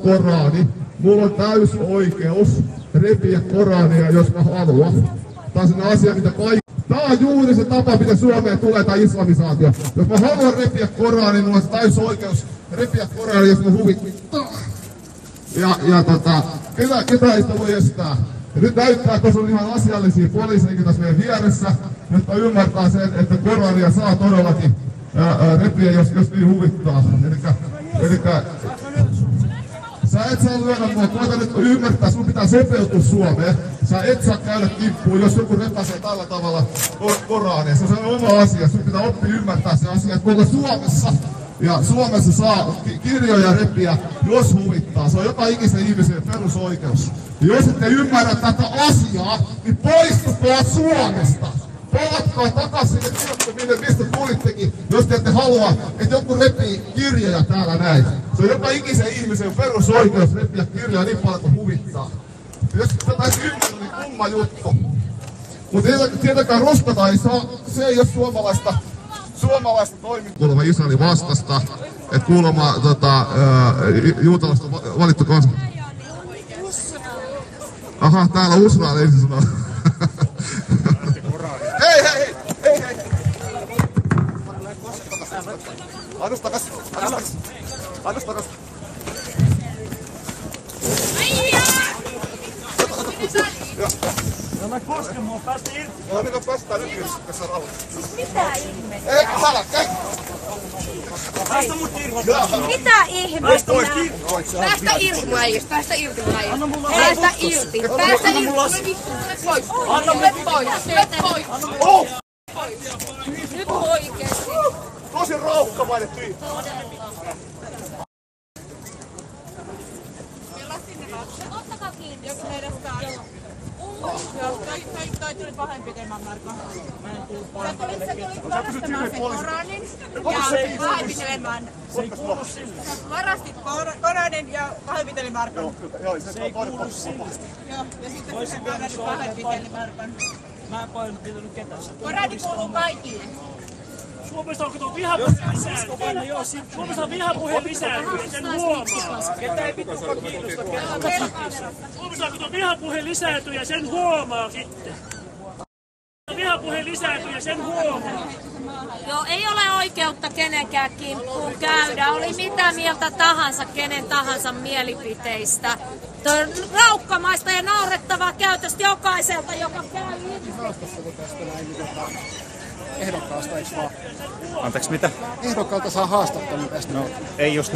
Korani. Mulla on täys oikeus repiä Korania, jos mä haluan. Tää on sen asia, mitä kaikki... Tää on juuri se tapa, miten Suomeen tulee tää islamisaatio. Jos mä haluan repiä Korania, mulla on täys oikeus repiä Korania, jos mä huvittaa. Ketä ei sitä voi estää? Ja nyt näyttää, että tuossa on ihan asiallisia poliiseja tässä meidän vieressä, jotka ymmärtää sen, että Korania saa todellakin repiä, jos niin huvittaa. Elikkä sä et saa lyödä mua, koeta nyt ymmärtää, sun pitää sopeutua Suomeen. Sä et saa käydä kimppuun, jos joku repäsee tällä tavalla Korania. Se on oma asia, sun pitää oppia ymmärtää se asia, että koko Suomessa saa kirjoja repiä, jos huvittaa. Se on joka ikisen ihmisen perusoikeus. Ja jos ette ymmärrä tätä asiaa, niin poistukaa Suomesta! Palatkaa takaisin sinne, mistä tulittekin, jos te ette halua, että joku repii kirjoja täällä näin. Se on joka ikisen ihmisen perusoikeus repiä kirjoja niin paljon kuin huvittaa. Jos tätä ei ymmärrä, niin kumma juttu. Mutta tietenkään rustata ei saa, se ei ole suomalaista toimintaa. Kuulemma Israelin vastasta, että kuulemma juutalasta on valittu kansa. Aha, täällä Usrael ensin sanoo. Hei! Annus takas. No mä kosken mua, päästä irti. No nyt on päästään nyt tässä rauhassa. Mitä ihmettä? Ei, hala, käy! Päästä mut irti. Mitä ihmettä? Päästä irti mun äijästä, päästä irti mun äijästä. Anna mulla Päästä irti, päästä irti. Anna me pois, me pois. Nyt oikeesti. Tosi raukkamainen tyyppi. Ottakaa kiinni. Joku edestään. Joo, toi tuli pahoinpitelemään Marko. Sä tulit varastamaan sen Koranin ja pahoinpitelemään. Se ei kuulu sille. Varastit Koranin ja pahoinpiteli Markon. Se ei kuulu sille. Joo, ja sitten kun Koranin pahoinpiteli Markon. Mä en pahoinpitellyt ketään. Korani kuuluu kaikille. Suomessa on kato vihapuheen lisääntyä. Suomessa on vihapuheen lisääntyä, sen huomaa. Ketä ei vittukaan kiinnosta ketään. Suomessa on kato vihapuheen lisääntyä ja sen huomaa sitten. Vihapuheen lisääntyä ja sen huomaa. Joo, ei ole oikeutta kenenkään kimppuun käydä. Oli mitä mieltä tahansa, kenen tahansa mielipiteistä. Tuo on raukkamaista ja naurettavaa käytöstä jokaiselta, joka käy Ehdokkaasta, eikö vaan? Anteeksi, mitä? Ehdokkaalta saa haastattelun tästä. Ei just